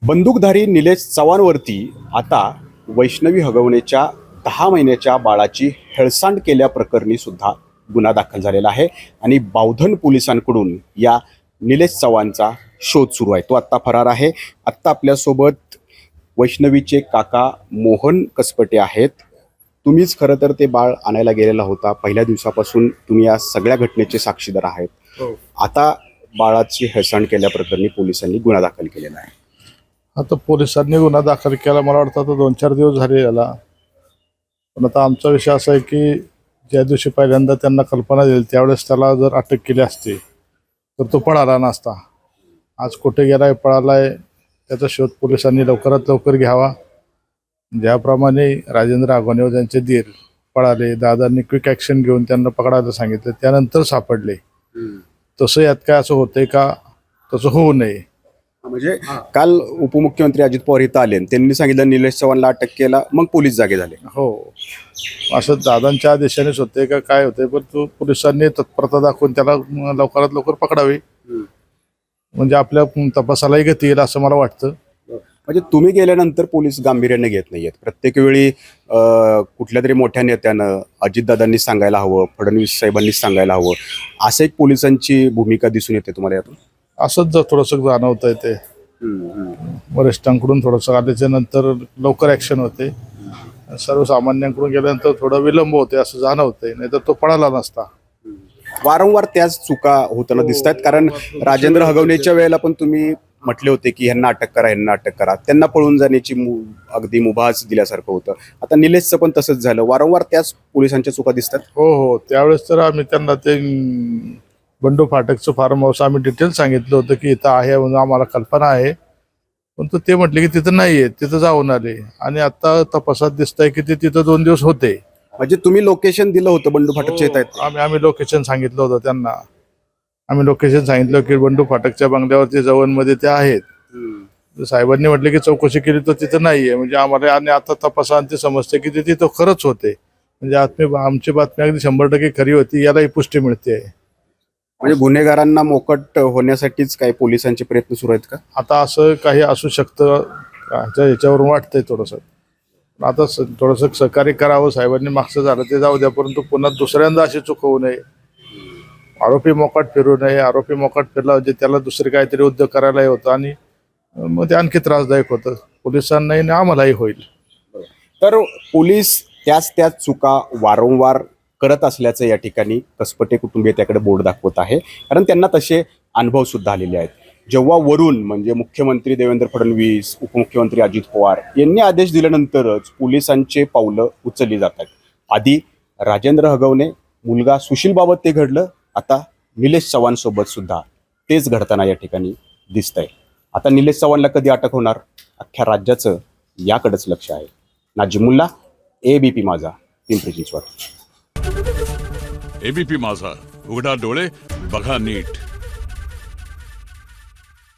बंदूकधारी निलेश चव्हाणवरती आता वैष्णवी हगवणेच्या 10 महिन्याच्या बाळाची हेळसांड केल्याप्रकरणी सुद्धा गुन्हा दाखल झालेला आहे आणि बावधन पोलिसांकडून या निलेश चव्हाणचा शोध सुरू आहे। तो आत्ता फरार आहे। आत्ता आपल्यासोबत वैष्णवीचे काका मोहन कसपटे आहेत। तुम्हीच खरं तर ते बाळ आणायला गेलेला होता। पहिल्या दिवसापासून तुम्ही या सगळ्या घटनेचे साक्षीदार आहेत। आता बाळाची हेळसांड केल्याप्रकरणी पोलिसांनी गुन्हा दाखल केलेला आहे। आता पोलिसांनी गुन्हा दाखल केला, मला वाटतं आता 2-4 दिवस झाले याला। पण आता आमचा विषय असा आहे की ज्या दिवशी पहिल्यांदा त्यांना कल्पना दिली त्यावेळेस त्याला जर अटक केली असती तर तो पळाला नसता। आज कुठे गेलाय, पळालाय, त्याचा शोध पोलिसांनी लवकरात लवकर घ्यावा। ज्याप्रमाणे राजेंद्र हगवणे यांचे दीर पळाले, दादांनी क्विक ॲक्शन घेऊन त्यांना पकडायला सांगितलं, त्यानंतर सापडले। तसं यात काय असं होतंय का? तसं होऊ नये। म्हणजे काल उपमुख्यमंत्री अजित पवार इथं आले, त्यांनी सांगितलं निलेश चव्हाणला अटक केला, मग पोलीस जागे झाले। हो, असं दादांच्या आदेशानेच होते का काय होते, पण तो पोलिसांनी तत्परता दाखवून त्याला लवकरात लवकर पकडावे, म्हणजे आपल्या तपासालाही गती येईल असं मला वाटतं। म्हणजे तुम्ही गेल्यानंतर पोलीस गांभीर्याने घेत नाहीयेत। प्रत्येक वेळी कुठल्या तरी मोठ्या नेत्यानं अजितदादांनी सांगायला हवं, फडणवीस साहेबांनी सांगायला हवं, असं एक पोलिसांची भूमिका दिसून येते तुम्हाला यातून? असंच थोडंसं जाणवतंय ते वरिष्ठांकडून थोडंसं आल्याच्या नंतर लवकर ॲक्शन होते, सर्वसामान्यांकडून गेल्यानंतर थोडा विलंब होते असं जाणवतंय, नाही तर तो पळाला नसता। वारंवार त्याच चुका होताना दिसत आहेत। कारण राजेंद्र हगवणेच्या वेळेला पण तुम्ही म्हटले होते की ह्यांना अटक करा, ह्यांना अटक करा, त्यांना पळून जाण्याची अगदी मुभास दिल्यासारखं होतं। आता निलेशचं पण तसंच झालं, वारंवार त्याच पोलिसांच्या चुका दिसतात। हो हो, त्यावेळेस तर आम्ही त्यांना ते बंडू फाटकचं फार्म हाऊस आम्ही डिटेल सांगितलं होतं की इथं आहे म्हणून आम्हाला कल्पना आहे, पण ते म्हटले की तिथं नाही आहे, तिथं जाऊन आले। आणि आता तपासात दिसतंय की ते तिथं 2 दिवस होते। म्हणजे तुम्ही लोकेशन दिलं होतं बंडू फाटकच्या येत आहेत? आम्ही लोकेशन सांगितलं होतं त्यांना। आम्ही लोकेशन सांगितलं की बंडू फाटकच्या बंगल्यावरती जवळमध्ये ते आहेत। साहेबांनी म्हटले की चौकशी केली तर तिथं नाहीये, म्हणजे आम्हाला आणि आता तपासांती समजते की ते तिथं खरंच होते, म्हणजे आमची बातमी अगदी 100% खरी होती, यालाही पुष्टी मिळते। म्हणजे गुन्हेगारांना मोकट होण्यासाठीच काही पोलिसांचे प्रयत्न सुरू आहेत का? आता असं काही असू शकतं याच्यावरून वाटतंय थोडंसं। आता थोडंसं सहकार्य करावं साहेबांनी, मागचं झालं ते जाऊ द्या, परंतु पुन्हा दुसऱ्यांदा अशी चूक होऊ नये। आरोपी मोकाट फिरू नये, आरोपी मोकाट फिरला म्हणजे त्याला दुसरे काहीतरी उद्योग करायलाही होतं आणि मग ते आणखी त्रासदायक होतं पोलिसांनाही आणि आम्हालाही होईल। तर पोलीस त्याच चुका वारंवार करत असल्याचं या ठिकाणी कसपटे कुटुंबीय त्याकडे बोर्ड दाखवत आहे, कारण त्यांना तसे अनुभव सुद्धा आलेले आहेत। जेव्हा वरून म्हणजे मुख्यमंत्री देवेंद्र फडणवीस, उपमुख्यमंत्री अजित पवार यांनी आदेश दिल्यानंतरच पोलिसांचे पावलं उचलली जातात। आधी राजेंद्र हगवणे, मुलगा सुशील बाबत ते घडलं, आता निलेश चव्हाण सोबत सुद्धा तेच घडताना या ठिकाणी दिसतंय। आता निलेश चव्हाणला कधी अटक होणार, अख्ख्या राज्याचं याकडेच लक्ष आहे। नाजिमुल्ला, ABP माझा, पिंपरी चिंचवड। ABP माझा, उघडा डोळे बघा नीट।